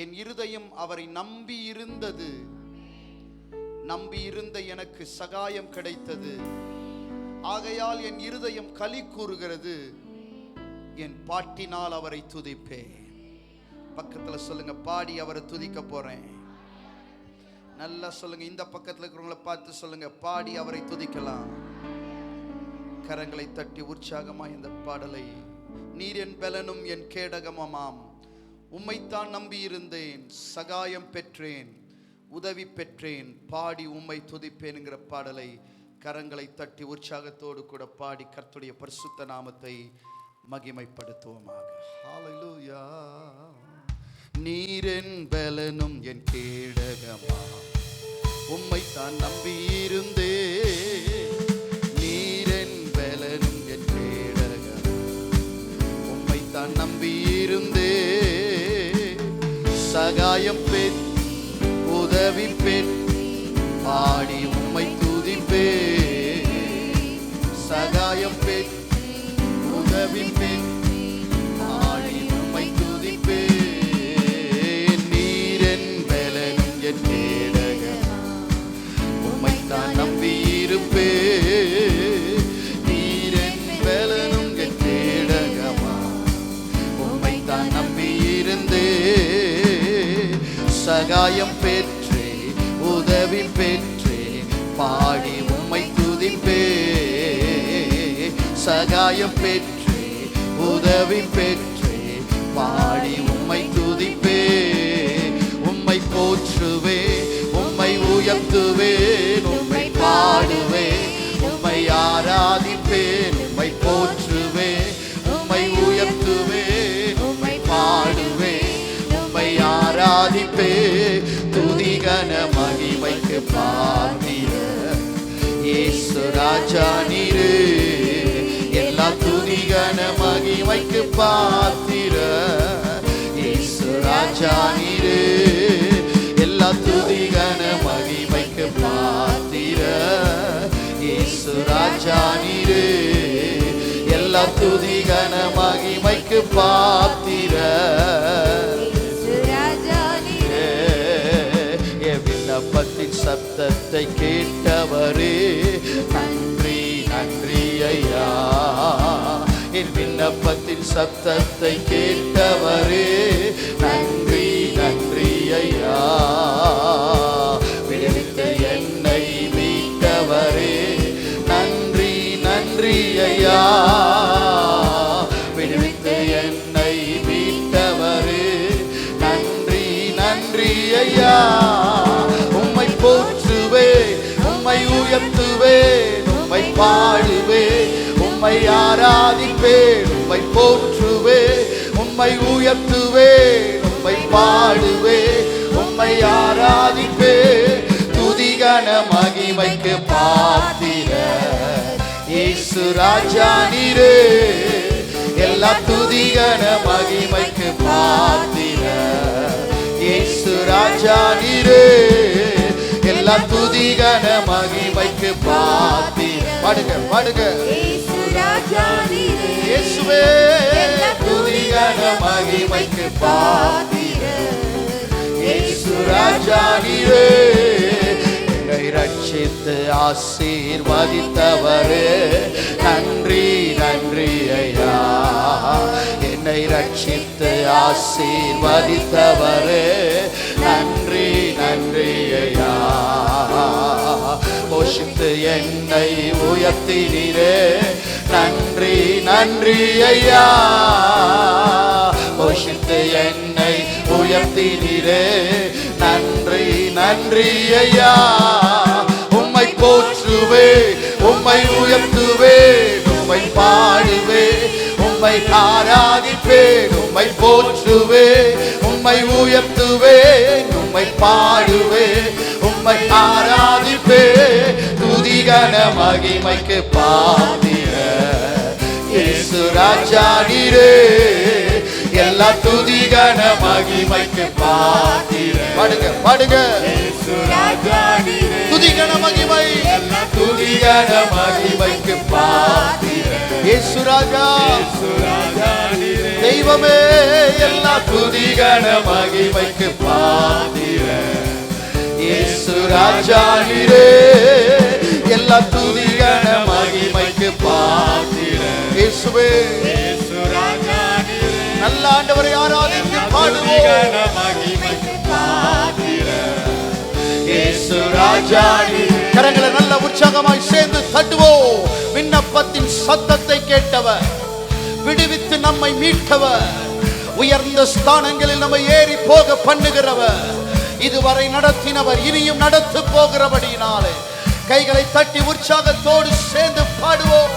என் இருதயம் அவரை நம்பி இருந்தது. நம்பி இருந்த எனக்கு சகாயம் கிடைத்தது. ஆகையால் என் இருதயம் களி கூறுகிறது. என் பாட்டினால் அவரை துதிப்பேன். பக்கத்துல சொல்லுங்க, பாடி அவரை துதிக்க போறேன். நல்லா சொல்லுங்க. இந்த பக்கத்துல இருக்கிறவங்களை பார்த்து சொல்லுங்க, பாடி அவரை துதிக்கலாம். கரங்களை தட்டி உற்சாகமா இந்த பாடலை. நீர் என் பலனும் என் கேடகமாம், உம்மைத்தான் நம்பி இருந்தேன், சகாயம் பெற்றேன், உதவி பெற்றேன், பாடி உம்மை துதிப்பேன்ங்கிற பாடலை கரங்களை தட்டி உற்சாகத்தோடு கூட பாடி கர்த்தருடைய பரிசுத்த நாமத்தை மகிமைப்படுத்துவோமாக. ஹல்லேலூயா. நீர் என் பலனும் என் கேடகமாம், உம்மைத்தான் நம்பி இருந்தேன். நீர் என் பலனும் என் கேடகம், உம்மைத்தான் நம்பி இருந்தேன். சகாயம் பெற் உதவி பெற் பாடி உம்மை துதிப்பேன். சகாயம் பெற் உதவி பெற் பாடி உம்மை துதிப்பேன். நீர் என் பலனும் என் கேடகம், உம்மைத்தான் நம்பி இருப்பேன். நீர் என் பலனும் என் கேடகமா, உம்மைத்தான் நம்பி இருந்தேன். சகாயம் பெற்றே உதவி பெற்றே பாடி உம்மை துதிப்பே. சகாயம் பெற்றே உதவி பெற்றே பாடி உம்மை துதிப்பே. உம்மை போற்றுவே, உம்மை உயர்த்துவேன், உம்மை பாடுவேன், உம்மை ஆராதிப்பேன். உம்மை போற்றுவேன், உம்மை உயர்த்துவேன், உம்மை பாடுவேன், உம்மை ஆராதிப்பே. துதிகன மகிமைக்கு பாத்திர இயேசு ராஜா நீரே. எல்லா துதிகன மகிமைக்கு பாத்திர இயேசு ராஜா நீரே. எல்லா துதிகன மகிமைக்கு பாத்திர இயேசு ராஜா நீரே. எல்லா துதிகன மகிமைக்கு பாத்திர விண்ணப்பத்தின் சத்தத்தை கேட்டவரே, நன்றி நன்றி ஐயா. என் விண்ணப்பத்தின் சத்தத்தை கேட்டவரே, நன்றி நன்றி ஐயா. விடுவித்த என்னை மீட்டவரே, நன்றி நன்றி ஐயா. விடுவித்த என்னை மீட்டவரே, நன்றி நன்றி ஐயா. உம்மை போற்றுவே, உம்மை உயர்த்துவே, உம்மை பாடுவே, உம்மை ஆராதிப்பே. உம்மை போற்றுவே, உம்மை உயர்த்துவே, உம்மை பாடுவே, உம்மை ஆராதிப்பே. துதிகன மகிமைக்கு பாத்திர இயேசு ராஜா நீரே. எல்லா துதிகன மகிமைக்கு பாத்திர இயேசு ராஜா நீரே. எல்லா துதிகன மகிமைக்கு பாத்திர. பாடுங்க பாடுங்க. இயேசுவே துதிகன மகிமைக்கு பாத்திர இயேசு ராஜா நீரே. என்னை ரட்சித்து ஆசீர்வதித்தவரே, நன்றி நன்றி ஐயா. என்னை ரட்சித்து ஆசீர்வதித்தவரே, நன்றி நன்றி ஐயா. போஷித்து என்னை உயர்த்தினீரே, நன்றி நன்றி ஐயா. போஷித்து என்னை உயர்த்தினீரே, நன்றி நன்றி ஐயா. உம்மை போற்றுவே, உம்மை உயர்த்துவே, உம்மை பாடுவே, உம்மை ஆராதிப்பே. உம்மை போற்றுவே, உம்மை உயர்த்துவே, உம்மை பாடுவே, உம்மை ஆராதிப்பே. துதிகன மகிமைக்கு பாத்திர இயேசு ராஜா நீரே. எல்லா துதிகன மகிமைக்கு பாத்திர. பாடுங்க பாடுங்க. துதிகன மகிமை, எல்லா துதிகன மகிமைக்கு பாத்திர இயேசு ராஜா. தெய்வ தெய்வமே எல்லா துதிகன மகிமைக்கு பாத்திரர். இயேசு ராஜா நீரே எல்லா துதிகன மகிமைக்கு பாத்திரர். இயேசுவே நல்ல ஆண்டவரை ஆராதித்து பாடுவோம். இயேசு ராஜா கரங்களை நல்ல உற்சாகமாய் சேர்ந்து தட்டுவோம். விண்ணப்பத்தின் சத்தத்தை கேட்டவர், விடுவித்து நம்மை மீட்கவர், உயர்ந்த ஸ்தானங்களில் நம்மை ஏறி போக பண்ணுகிறவர், இதுவரை நடத்தினவர், இனியும் நடத்த போகிறபடியினாலே கைகளை தட்டி உற்சாகத்தோடு சேர்ந்து பாடுவோம்.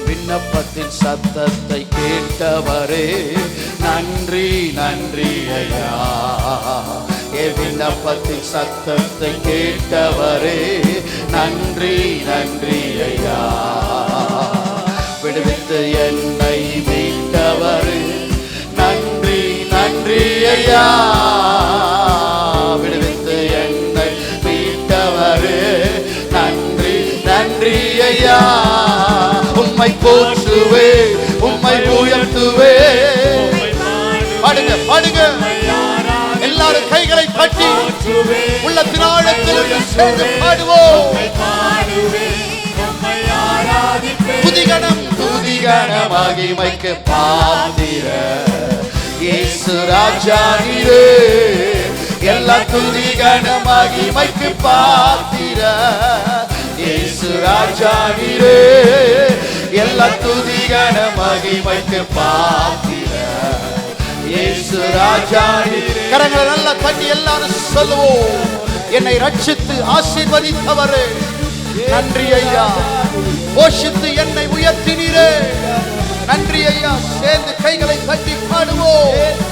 விண்ணப்பத்தின் சத்தத்தை கேட்டவரே நன்றி நன்றி ஐயா. விண்ணப்பத்தின் சத்தத்தை கேட்டவரே நன்றி நன்றி ஐயா. விடுவித்து என்னை மீட்டவரே நன்றி நன்றி ஐயா. விடுவித்து என்னை மீட்டவரே நன்றி நன்றி ஐயா. உம்மை போற்றுவே உம்மை உயர்த்துவே. பாடுங்க பாடுங்க எல்லாரும் கைகளை தட்டி உள்ளத்தின் ஆழத்தில் சேர்ந்து பாடுவோம். துதிகணம் துதிகண மகிமைக்கு பாத்திரர். இயேசு ராஜா நீரே எல்லா துதிகண மகிமைக்கு பாத்திரர். இயேசு ராஜா நீரே எல்லா துதிகண மகிமைக்கு பாத்திரர். இயேசு ராஜா நீரே. கரங்களை நல்லா தட்டி எல்லாரும் சொல்லுவோம். என்னை ரட்சித்து ஆசீர்வதித்தவரே நன்றி ஐயா. போஷித்து என்னை உயர்த்தினீரே நன்றி ஐயா. சேர்ந்து கைகளை தட்டி பாடுவோம்.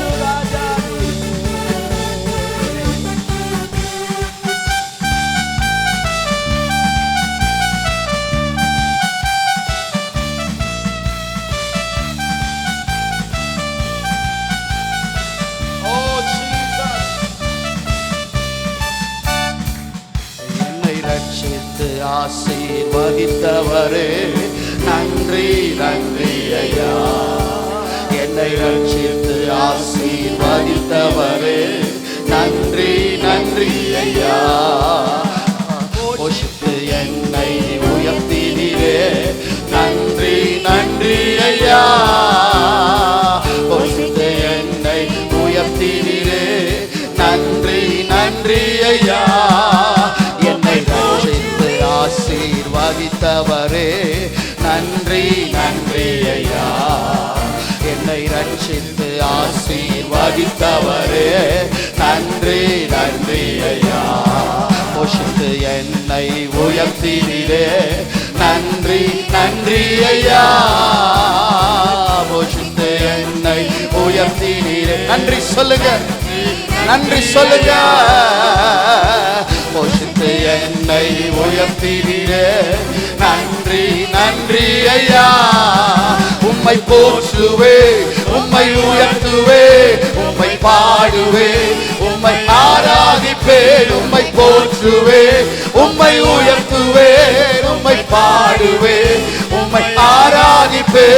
ஆசீர்வதித்தவரே நன்றி நன்றி ஐயா. என்னை ரட்சித்து ஆசீர்வதித்தவரே நன்றி நன்றி ஐயா. போஷித்து என்னை உயர்த்தினீரே நன்றி நன்றி ஐயா. போஷித்து என்னை உயர்த்தினீரே நன்றி நன்றி ஐயா. ஆசீர்வதித்தவரே நன்றி நன்றி ஐயா. என்னை ரட்சித்து ஆசீர்வதித்தவரே நன்றி நன்றி ஐயா. போஷித்து என்னை உயர்த்தினீரே நன்றி நன்றி ஐயா. போஷித்து என்னை உயர்த்தினீரே. நன்றி சொல்லுங்க நன்றி சொல்லுங்க. போஷித்து என்னை உயர்த்தினீரே நன்றி நன்றி ஐயா. உம்மை போற்றுவே உம்மை உயர்த்துவே உம்மை பாடுவே உம்மை ஆராதிப்பே. உம்மை போற்றுவே உம்மை உயர்த்துவே உம்மை பாடுவே உம்மை ஆராதிப்பே.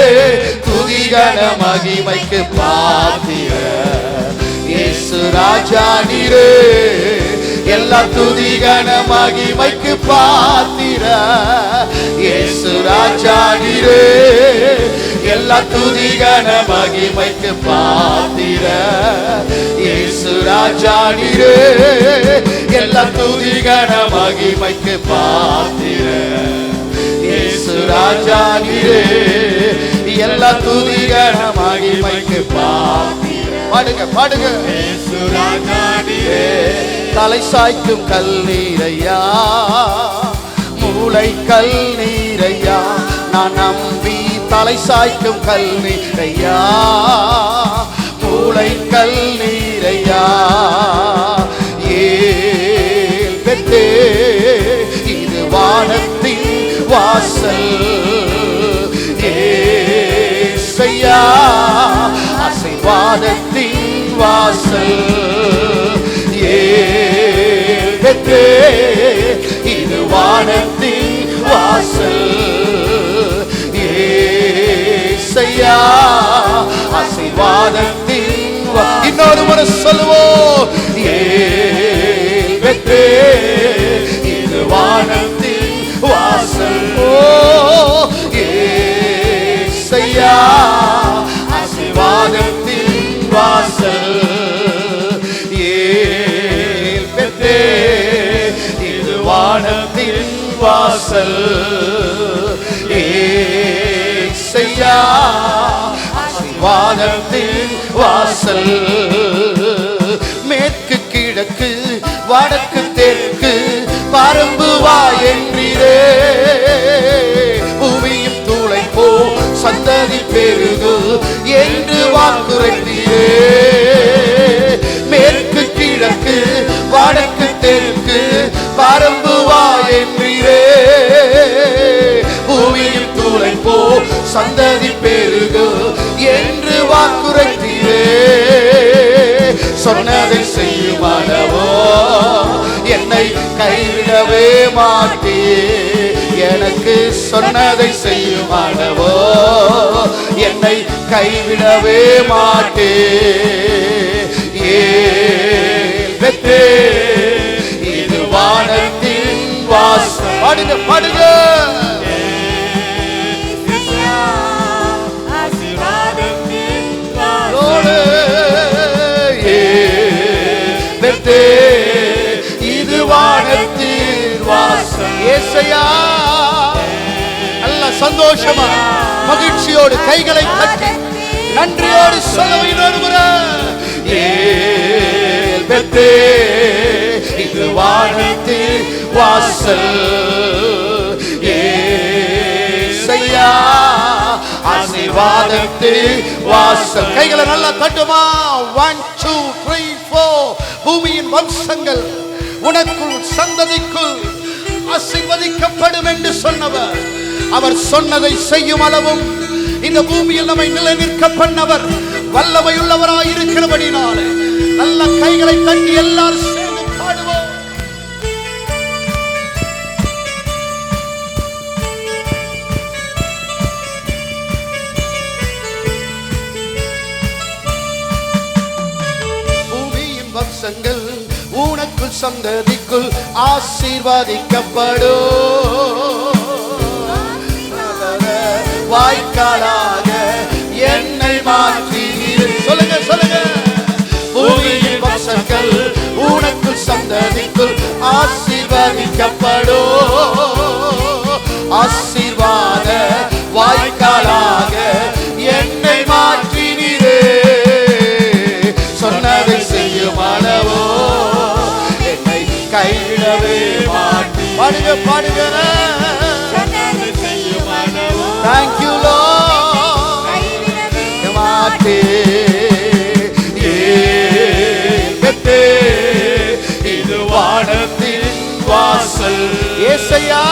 துதிகன மகிமைக்கு பாத்திரர். இயேசு ராஜா நீரே எல்லா துதிகன மகிமைக்கு பாத்திரர். இயேசு ராஜா நீரே எல்லா துதிகன மகிமைக்கு பாத்திரர். இயேசு ராஜா நீரே எல்லா துதிகன மகிமைக்கு பாத்திரர். இயேசு ராஜா நீரே எல்லா துதிகன மகிமைக்கு பாத்திரர். பாடுங்க பாடுங்க. இயேசு ராஜா நீரே தலை சாய்க்கும் கல்லீரையா மூளை கல்லீரையா. நான் நம்பி தலை சாய்க்கும் கல்லீரையா மூளை கல்லீரையா. ஏல் பெத்தே இது வானத்தின் வாசல். ஏசையா ஆசீர்வாதத்தின் வாசல். இது வானத்தின் வாசல். ஏசையா ஆசீர்வாதத்தின் இன்னொரு முறை சொல்லுவோம். ஏல்பெத்தே இது வானத்தின் வாசல். ஓ ஏசையா ஆசீர்வாதத்தின் வாசல். ஏல்பெத்தே இது வானத்தின் வாசல். ஏசையா ஆசீர்வாதத்தின் வாசல். மேற்கு கிழக்கு வடக்கு தெற்கு பரம்பு வா என்றீரே. பூமியும் தூளை போ சந்ததி பெருகு என்று வாக்குரைத்தீரே. மேற்கு கிழக்கு வடக்கு தெற்கு பரம்பு வா என்றீரே. பூமியும் தூளை போ சந்ததி பெருகு என்று வாக்குரைத்தீரே. சொன்னதை செய்யும் அளவோ என்னை கைவிடவே மாட்டே. எனக்கு சொன்னதை செய்யும் அளவோ என்னை கைவிடவே மாட்டே. ஏல்பெத்தே இது வானத்தின் வாசல். பாடுங்க பாடுங்க. இது வானத்தின் வாசல். ஏசையா நல்ல சந்தோஷமா மகிழ்ச்சியோடு கைகளை தட்டி நன்றியோடு சொல்லுகிற ஏல்பெத்தே இது வானத்தின் வாசல். ஏசையா ஆசீர்வாதத்தின் வாசல். கைகளை நல்லா தட்டுமா. 1 2 3 4. பூமியின் வம்சங்கள் உனக்குள் சந்ததிக்குள் ஆசீர்வதிக்கப்படும் என்று சொன்னவர். அவர் சொன்னதை செய்யும் அளவும் இந்த பூமியில் நம்மை நிலைநிற்க பண்ணவர் வல்லமை உள்ளவராய் இருக்கிறபடினாலே நல்ல கைகளை தட்டி எல்லாரும் சேர்ந்து பாடுவோம். பூமியின் வம்சங்கள் உனக்குள் சந்ததிக்குள் ஆசீர்வதிக்கப்படும். வாய்க்காலாக என்னை மாற்றி சொல்லுங்க சொல்லுங்க. பூமியின் வம்சங்கள் உனக்குள் சந்ததிக்குள் ஆசீர்வதிக்கப்படும். ஆசீர்வாத வாய்க்காலாக என்னை மாற்றினீரே. சொன்னதை செய்யும் அளவோ என்னை கைவிடவே மாட்டேன். பாடுங்க பாடுங்க. Thank you Lord. மாட்டே. ஏல்பெத்தே இது வானத்தின் வாசல். ஏசையா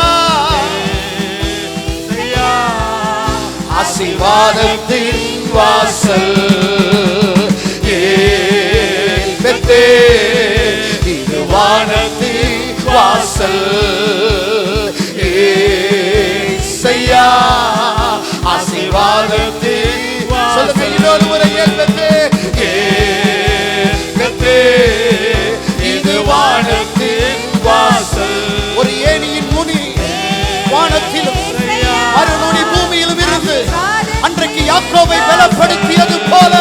ஆசீர்வாதத்தின் வாசல். ஏல்பெத்தே இது வானத்தின் வாசல். ஏசையா ஆசீர்வாதத்தின் சொல்லுங்க இன்னொரு முறை. ஏல்பெத்தே ஏல்பெத்தே இது வானத்தின் வாசல். ஒரு ஏணியின் நுனி வானத்திலும் மறுநுனி பூமியிலும் இருந்து அன்றைக்கு யாக்கோபை பலப்படுத்தியது போல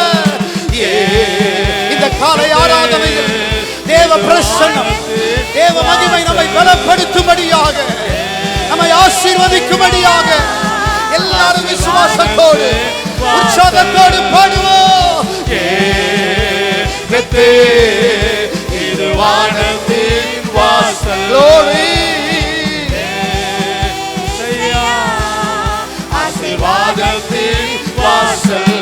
இந்த காலை ஆராதனையில் தேவ பிரசன்னம் தேவ மகிமை நம்மை பலப்படுத்தும்படியாக நம்மை ஆசீர்வதிக்கும்படியாக எல்லாரும் விசுவாசத்தோடு உற்சாகத்தோடு பாடுவோம். ஏல்பெத்தே இது வானத்தின் வாசல். ஆசீர்வாதத்தின் வாசல்.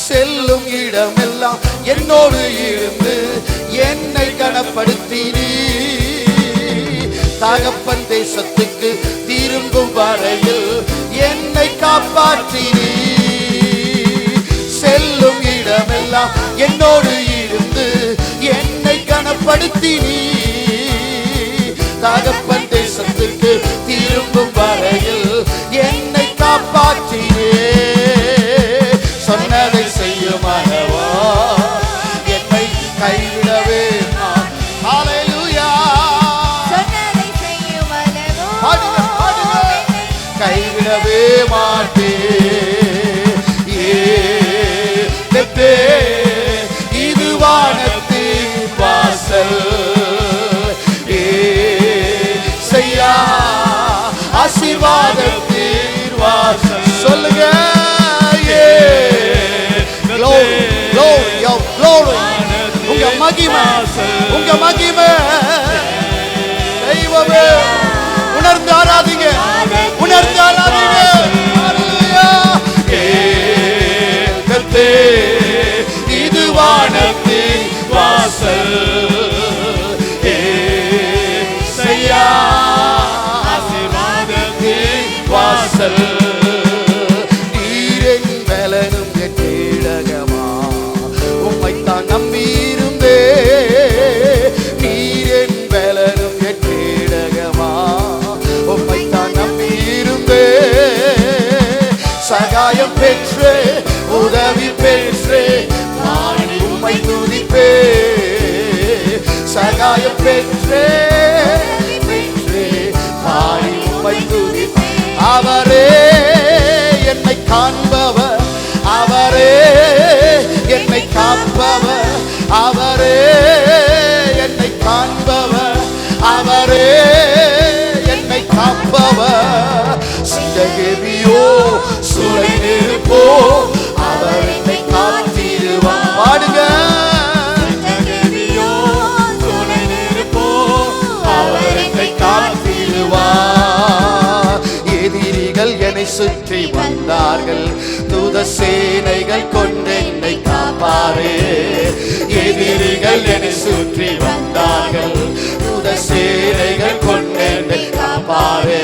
செல்லும் இடமெல்லாம் என்னோடு இருந்து என்னை கனப்படுத்தினீ. தகப்பன் தேசத்துக்கு திரும்பும் வரையில் என்னை காப்பாற்றினீ. செல்லும் இடமெல்லாம் என்னோடு இருந்து என்னை கனப்படுத்தினீ. தகப்பன் தேசத்துக்கு திரும்பும் வரையில் என்னை காப்பாற்றியே சொன்னதை செய்யும் அளவா என்னை கைவிடவே ஹல்லேலூயா சொன்னதை செய்யும் அளவோ கைவிடவே மாட்டே இது வானத்தின் வாசல் செய்யா ஆசீர்வாதத்தின் வாசல் சொல்லுங்க உங்க மகிமை உங்க மகிமை தெய்வமே உணர்ந்து ஆராதிங்க உணர்ந்து ஆராதிங்க இது வானத்தின் வாசல் செய்யா ஆசீர்வாதத்தின் வாசல் நீரின் பலனும் என் கேடகமா உம்மைத்தான் நம்பியிருந்தே நீரின் பலனும் என் கேடகமா உம்மைத்தான் நம்பியிருந்தே சகாயம் பெற்று உதவி பெற்று நான் உம்மை துதிப்பே சகாயம் பெற்று நான் உம்மை துதிப்பே அவரே என்னை காண்பவர் அவரே என்னை காப்பவர் அவரே என்னை காண்பவர் அவரே என்னை காப்பவர் சிங்ககேபியோ சுளை நெருப்போ அவர் என்னை காத்திடுவார் பாடுங்க சிங்ககேபியோ சுளை நெருப்போ அவர் என்னை காத்திடுவார் எதிரிகள் என்னை சுற்றி வந்தார்கள் தூத சேனைகள் கொண்டு என்னை காப்பாரே எதிரிகள் என்னை சுற்றி வந்தார்கள் தூத சேனைகள் கொண்டு என்னை காப்பாரே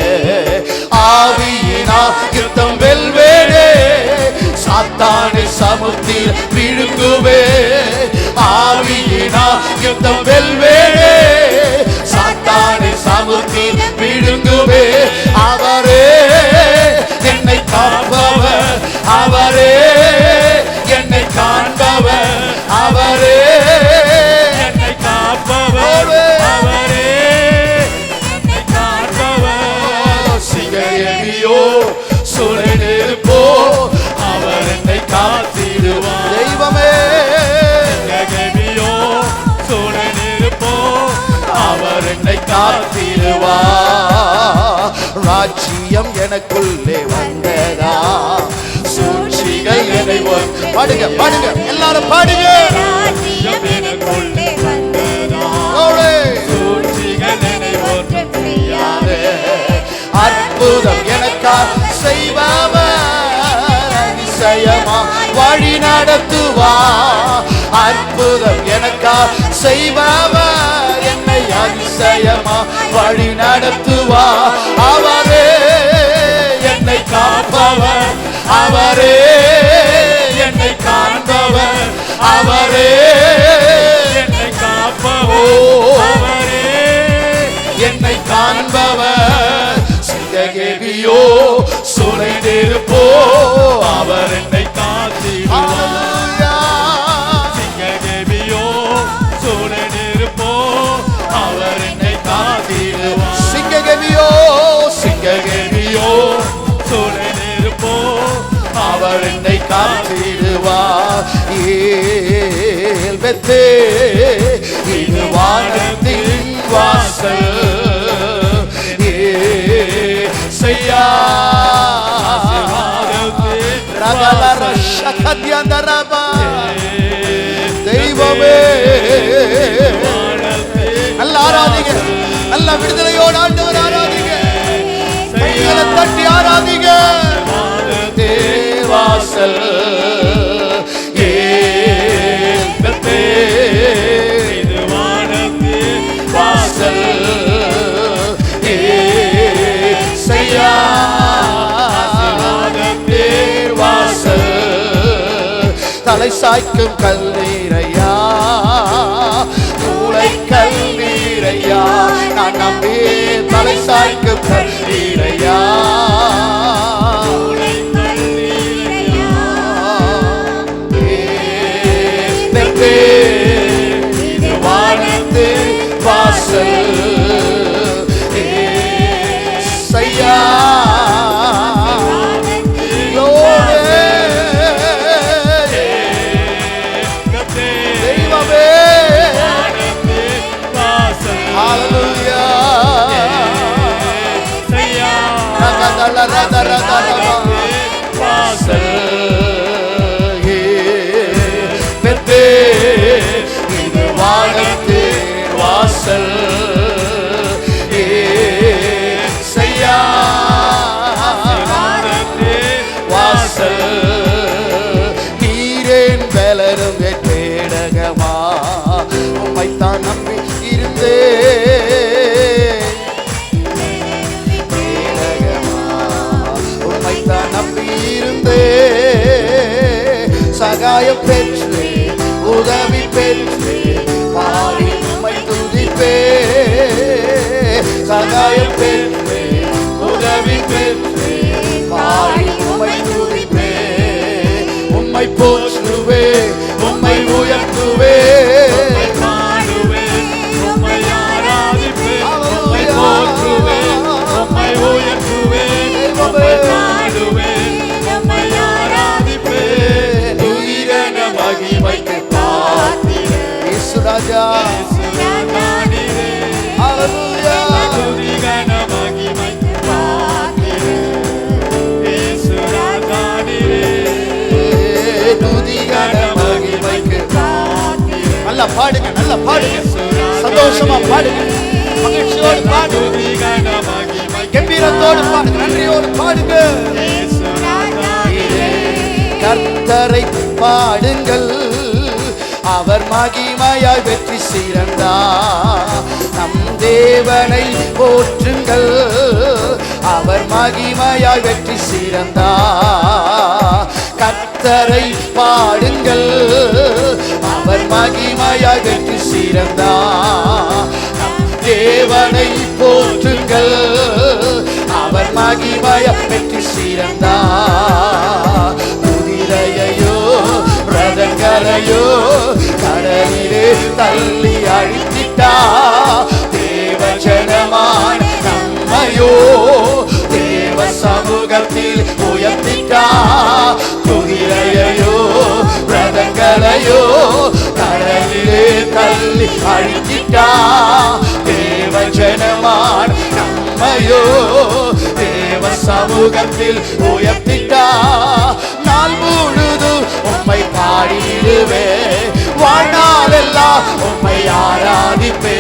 ஆவியினா யுத்தம் வெல்வேனே சாத்தானை சமுத்திர விழுங்குவே ஆவியினா யுத்தம் வெல்வேனே சாத்தானை சமுத்திர விழுங்குவே அவரே என்னை காப்பவர் அவரே என்னை காண்பவர் அவரே என்னை காப்பவர் அவரே என்னை காண்பவர் சிங்ககேபியோ சுளை நெருப்போ அவர் என்னை காத்திடுவார் தெய்வமே சிங்ககேபியோ சுளை நெருப்போ அவர் என்னை காத்திடுவார் ராஜ்யம் எனக்குள்ளே வந்ததா சூழ்ச்சிகள் என்னை பாடுங்க பாடுங்க எல்லாரும் பாடுங்க ராஜ்யம் எனக்குள்ளே வந்ததா சூழ்ச்சிகள் என்னை ஒன்றும் செய்யாதே அற்புதம் எனக்கா செய்பவர் அதிசயமா வழி நடத்துவா அற்புதம் எனக்கா செய்பவர் என்னை அதிசயமா வழி நடத்துவா அவரே என்னை காப்பவர் அவரே என்னை காண்பவர் அவரே என்னை காப்பவர் அவரே என்னை காண்பவர் சிங்ககேபியோ சுளை நெருப்போ அவர் என்னை காத்திடுவார் சிங்ககேபியோ சுளை நெருப்போ அவர் என்னை காத்திடுவார் சிங்ககேபியோ சிங்ககேபியோ சுளை நெருப்போ அவர் என்னை காத்திடுவார் ஏல்பெத்தே இது வானத்தின் வாசல் செய்யா தெய்வமே நல்ல ஆராதிங்க நல்ல விடுதலையோடு ஆண்டவர் ஆராதிங்க கைகளை தட்டி ஆராதிங்க தேவாசல் வாசல் செய்யா வாசல் தலை சாய்க்கும் கல்லீரையா மூளை கல்லீரையா நான் நம்பி தலை சாய்க்கு தண்ணீரையா இது வானத்து வாசல் சையா தெய்வமே ஹalleluya சையா ரகதல ரதரதர வாசல் இது வானத்து வாசல் சையா வாசல் நீரேன் பலரும் கேடகமா உம்மைத்தான் நம்பி இருந்தே உம்மைத்தான் நம்பி இருந்தே சகாயம் பெற்று உதவி பெற்று பாடி உம்மை துதிப்பே சகாயம் பெற்று உதவி பெற்று பாடி உம்மை துதிப்பே உம்மை போற்றுவே உம்மை உயர்த்துவே உம்மை ஆராதிப்பே உம்மை போற்றுவே உம்மை உயர்த்துவே உம்மை பாடுவே உம்மை ஆராதிப்பே நீரன மகிமைக்கு பாத்திரரே இயேசு ராஜா ஹalleluya துதிகன மகிமைக்கு பாத்திரரே இயேசு ராஜானிரே துதிகன மகிமைக்கு பாத்திரரே நல்லா பாடுங்க சந்தோஷமா பாடுங்க மகிழ்ச்சியோடு பாடுங்க துதிகன மகிமைக்கு கம்பீரத்தோடு பாடுங்க நன்றியோடு பாடுங்க இயேசு ராஜானிரே கர்த்தரை பாடுங்கள் அவர் மகிமையாய் வெற்றி சிறந்தார் நம் தேவனை போற்றுங்கள் அவர் மகிமையாய் வெற்றி சிறந்தார் கர்த்தரை பாடுங்கள் அவர் மகிமையாய் வெற்றி சிறந்தார் நம் தேவனை போற்றுங்கள் அவர் மகிமையாய் வெற்றி சிறந்தார் குதிரையையோ ரதங்களையோ கடலிலே தள்ளி அழித்திட்டா தேவ ஜனமான நம்மையோ தேவ சமூகத்தில் உயர்த்திட்டா குதிரையையோ ரதங்களையோ கடலிலே தள்ளி அழித்திட்டா தேவ ஜனமான நம்மையோ தேவ சமூகத்தில் உயர்த்திட்டா நாள் முழுதும் உம்மை பாடிடுவே வாழ்நாளெல்லாம் உம்மை ஆராதிப்பே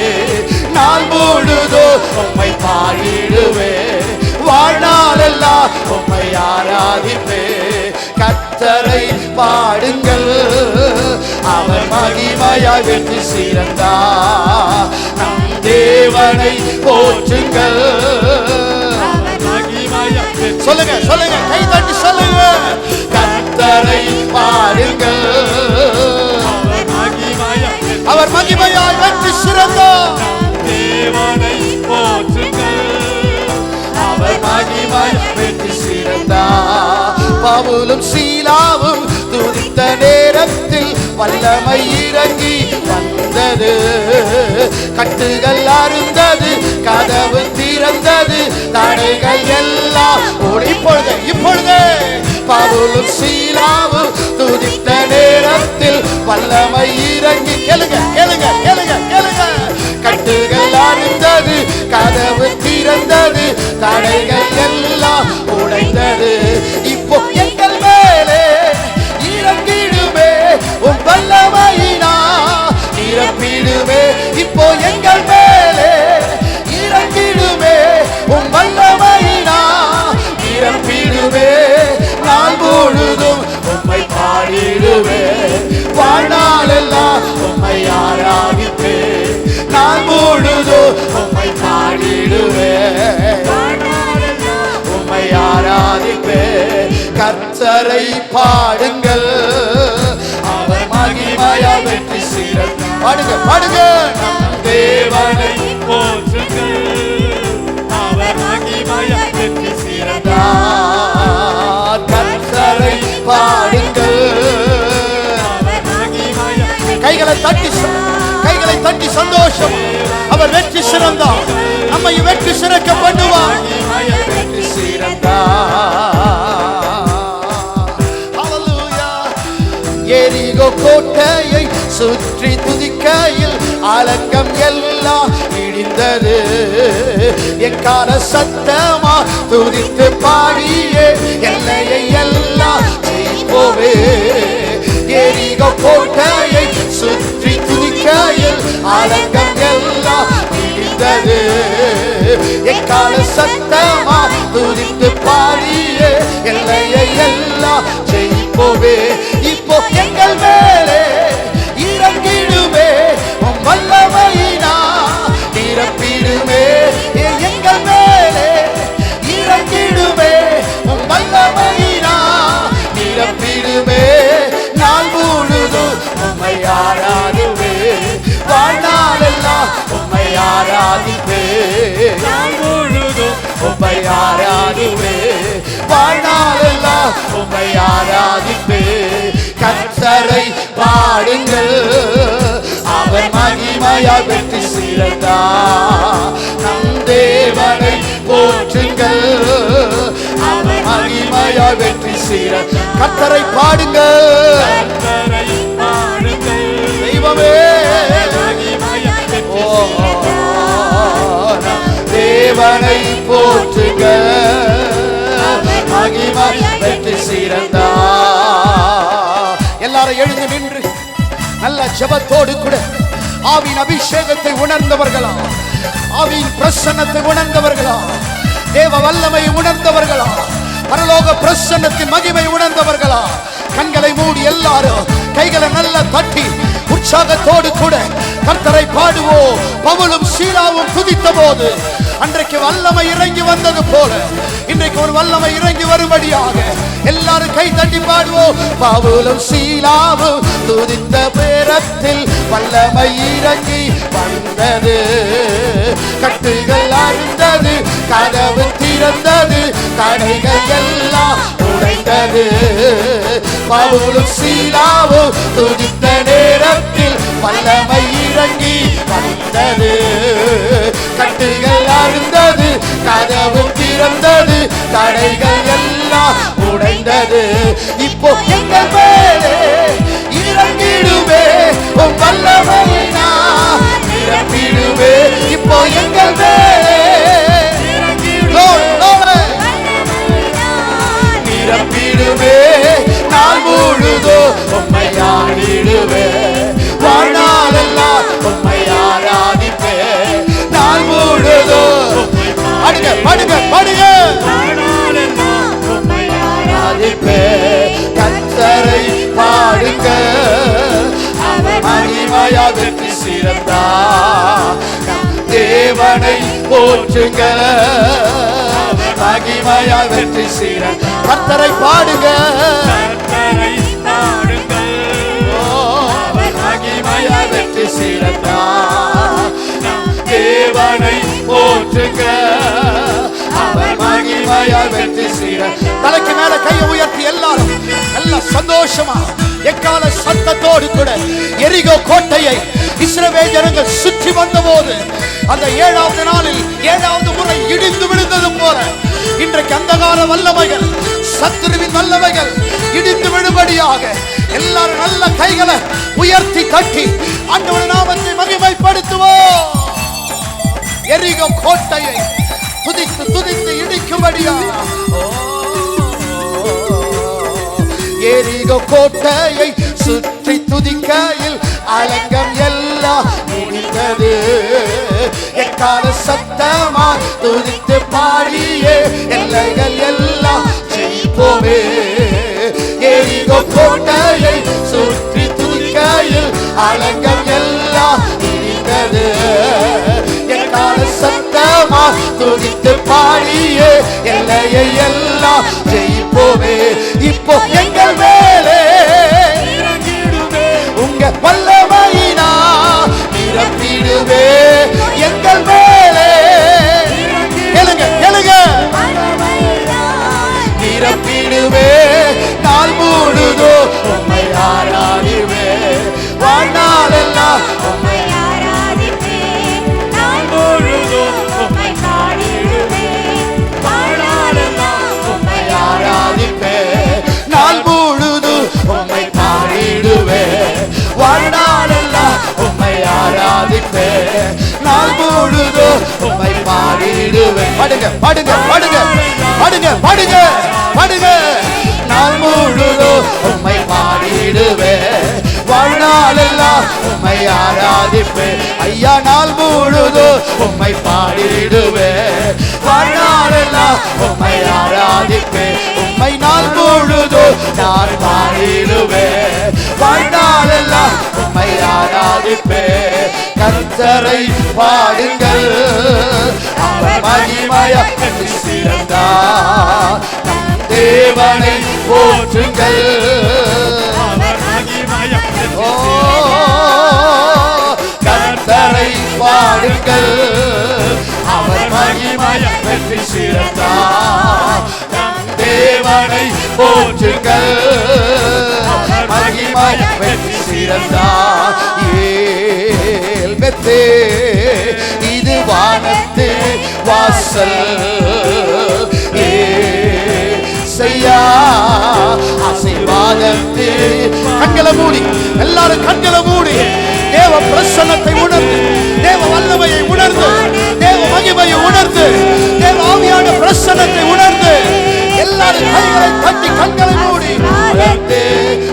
நாள் முழுதும் உம்மை பாடிடுவே வாழ்நாளெல்லாம் உம்மை ஆராதிப்பே கர்த்தரை பாடுங்கள் அவர் மகிமையாய் வெற்றி சிறந்தார் நம் தேவனை போற்றுங்கள் சொல்லுங்க கை தட்டி சொல்லுங்க கர்த்தரை பாடுங்கள் அவர் மகிமையாய் வெற்றி சிறந்தார் தேவனை போற்றுங்கள் அவர் மகிமையாய் வெற்றி சிறந்தார் பவுலும் சீலாவும் துதித்த நேரத்தில் வல்லமை இறங்கி வந்தது கட்டுகள் அறுந்தது கதவு திறந்தது தடைகள் எல்லாம் இப்பொழுது பவுலும் சீலாவும் துதித்த நேரத்தில் வல்லமை இறங்கி கேளுங்க கட்டுகள் அறுந்தது கதவு திறந்தது தடைகள் எல்லாம் உடைந்தது இப்போ எங்கள் மேலே இறங்கிடுமே உன் வல்லமையினா நிரப்பிடுமே இப்போ எங்கள் மேலே இறங்கிடுமே உன் வல்லமையினா நிரப்பிடுமே நாள் முழுதும் உம்மை பாடிடுவே வாழ்நாளெல்லாம் உம்மை ஆராதிப்பே நாள் முழுதும் உம்மை பாடிடுவே உம்மை ஆராதிப்பே கர்த்தரை பாடுங்கள் அவர் மகிமையாய் வெற்றி சிறந்தார் பாடுங்க தேவனை போற்றுங்கள் கைகளை தட்டி சந்தோஷம். அவர் வெற்றி சிறந்தார், நம்மை வெற்றி சிறக்க பண்ணுவார். வெற்றி எரிகோ கோட்டையை சுற்றி துதிக்கையில் அலங்கம் எல்லாம் இடிந்தது. எக்கால சத்தமா துதித்து பாடியே எல்லையை எல்லாம் ஜெயிப்போமே. எரிகோ கோட்டையை சுற்றி துதிக்கையில் அலங்கம் எல்லாம் இடிந்தது. எக்கால சத்தமா துதித்து பாடியே எல்லையை எல்லாம் ஜெயிப்போமே. இப்போ எங்கள் மேலே இறங்கிடுமே வல்லமையினா நிரப்பிடுமே. எங்கள் மேலே இறங்கிடுமே வல்லமையினா நிரப்பிடுமே. நாள் முழுதும் உம்மை ஆராதிப்பே, வாழ்நாளெல்லாம் உம்மை ஆராதிப்பே. நாள் முழுதும் உம்மை ஆராதிப்பே, வாழ்நாளெல்லாம் உம்மை ஆராதிப்பே. கர்த்தரை பாடுங்கள், அவர் மகிமையா வெற்றி சிறந்தார். நம் தேவனை போற்றுங்கள், அவர் மகிமையா வெற்றி சிறந்தார். கர்த்தரை பாடுங்கள், தெய்வமே தேவனை போற்றுங்கள், மகிமை வெற்றி சிறந்தார். எல்லாரும் எழுந்து நின்று நல்ல ஜெபத்தோடு கூட ஆவியின் அபிஷேகத்தை உணர்ந்தவர்களா, ஆவியின் பிரசன்னத்தை உணர்ந்தவர்களா, தேவ வல்லமை உணர்ந்தவர்களா, பரலோக பிரசன்னத்தின் மகிமை உணர்ந்தவர்களா, கண்களை மூடி எல்லாரும் கைகளை நல்ல தட்டி உற்சாகத்தோடு கூட கர்த்தரை பாடுவோம். பவுலும் சீலாவும் துதித்த போது அன்றைக்கு வல்லமை இறங்கி வந்தது போல இன்றைக்கு ஒரு வல்லமை இறங்கி வரும்படியாக எல்லாரும் கை தட்டி பாடுவோம். பவுலும் சீலாவும் துதித்த நேரத்தில் வல்லமை இறங்கி வந்தது. கட்டுகள் அறுந்தது, கதவு திறந்தது, தடைகள் எல்லாம் உடைந்தது. பவுலும் சீலாவும் துதித்த நேரத்தில் வல்லமை இறங்கி வந்தது. கட்டுகள் அறுந்தது, கதவு திறந்தது, தடைகள் எல்லாம் உடைந்தது. இப்போ எங்கள் மேலே இறங்கிடுவே உம் வல்லமையினா நிரப்பிடுவே. இப்போ எங்கள் மேலே நிரப்பிடுவே. நாள் முழுதோ உம்மை ஆடிடுவே, வாழ்நாளெல்லாம் உம்மை ஆராதிப்பே. நாள் முழுதோ பாடுங்க பாடுங்க பாடுங்க ஆராதிப்பே. கர்த்தரை பாடுங்க, அவர் மகிமையா வெற்றி சிறந்தார். தேவனை போற்றுங்க, மகிமையா வெற்றி சிறந்தார். கர்த்தரை பாடுங்க, கர்த்தரை பாடுங்கள், அவர் மகிமையா வெற்றி சிறந்தார். தேவனை போற்றுங்க, அவர் மகிமையா வெற்றி சிறந்தார். தலைக்கு மேல கையை உயர்த்தி எல்லாரும் நல்ல சந்தோஷமா எக்கால சத்தத்தோடு கூட எரிகோ கோட்டையை இஸ்ரவேல் ஜனங்கள் சுற்றி வந்தபோது அந்த 7வது நாளில் 7வது முறை இடிந்து விழுந்தது போல இன்றைக்கு அந்தகார வல்லமைகள், சத்துருவின் வல்லமைகள் இடிந்து விழும்படியாக எல்லாரும் நல்ல கைகளை உயர்த்தி தட்டி ஆண்டவருடைய நாமத்தை மகிமைப்படுத்துவோம். எரிகோ கோட்டையை துதித்து துதித்து இடிக்கும்படியாக எரிகோ கோட்டையை சுற்றி துதிக்கையில் அலங்கம் எல்லாம் முடிந்தது. எக்கால சத்தமா துதித்து பாடியே எல்லைகள் எல்லாம் ஜெயிப்போமே. எரிகோ கோட்டையை சுற்றி துதிக்கையில் அலங்கம் எல்லாம் முடிந்தது. எக்கால சத்தமா துதித்து பாடியே எல்லையை எல்லாம் ஜெயிப்போமே. இப்போ எங்கள் மேலே உங்க வல்லமையினா நிரப்பிடுவே. எங்கள் மேலே எழுங்க எழுங்க நிரப்பிடுவே. நாள் முழுதோ உம்மை ஆராதிவே, வாழ்நாளெல்லாம் பாடுங்க பாடுங்க பாடுங்க பாடுங்க பாடுங்க பாடுங்க. நாள் முழுதும் உம்மை பாடிடுவேன், வாழ்நாளெல்லாம் உம்மை ஆராதிப்பேன். ஐயா நாள் முழுதும் உம்மை பாடிடுவேன், வாழ்நாளெல்லாம் உம்மை ஆராதிப்பேன். உம்மை நாள் முழுதும் நான் பாடிடுவேன், வாழ்நாளெல்லாம் உம்மை ஆராதிப்பேன். கர்த்தரை பாடுங்கள், அவர் மகிமையாக சிறந்தார். நம் தேவனை போற்றுங்கள், ஓ கர்த்தரை பாடுங்கள், அவர் மகிமையாக சிறந்தார். நம் தேவனை போற்றுங்கள், மகிமையாக சிறந்தார். ஏல்பெத்தே இது வானத்து வாசல், ஏசையா ஆசீர்வாதத்து. கண்களை மூடி எல்லாரும் கண்களை மூடி தேவ பிரசன்னத்தை உணர்ந்து, தேவ வல்லமையை உணர்ந்து, தேவ மகிமையை உணர்ந்து, தேவ ஆவியான பிரசன்னத்தை உணர்ந்து எல்லாரும் கைகளை தட்டி கண்களை மூடி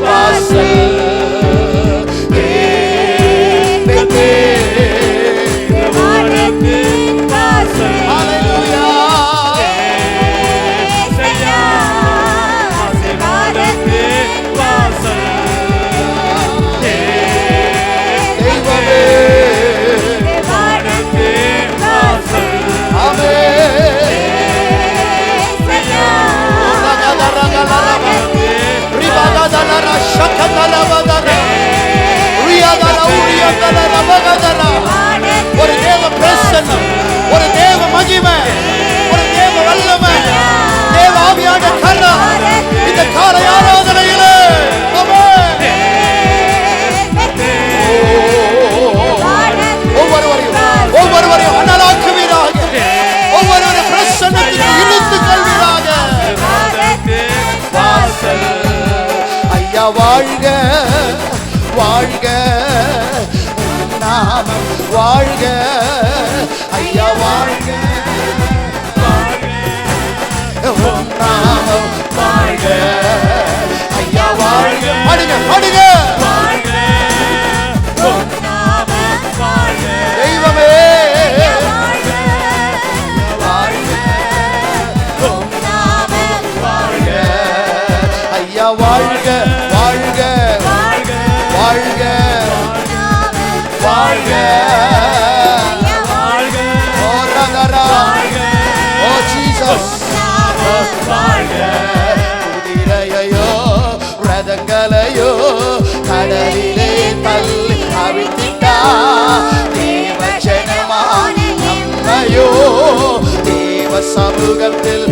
வாசல் ஒரு தேவ பிரசன்னம், ஒரு தேவ மகிமை, ஒரு தேவ வல்லமை, தேவ ஆவியான கரம் இந்த காலை ஆராதனையிலே ஒவ்வொருவரையும் அனலாக்குவீராக, ஒவ்வொருவரையும் பிரசன்னத்திற்கு இழுத்துக் கொள்வீராக. ஐயா வாழ்க வாழ்க, நாமம் வாழ்க, ஐயா வாழ்க, நாமம் வாழ்க, ஐயா வாழ்க. பாடுங்க பாடுங்க தெய்வமே வாழ்க, வாழ்க, ஐயா வாழ்க வாழ்க வாழ்க வாழ்க வாழ்க. ஓ ரகரா, ஓ ஜீசஸ் வாழ்க. குதிரையோ ரதங்களையோ கடலிலே தள்ளி அவிழ்த்திட்டா, தேவ ஜனமான நம்மையோ தேவ சமூகத்தில்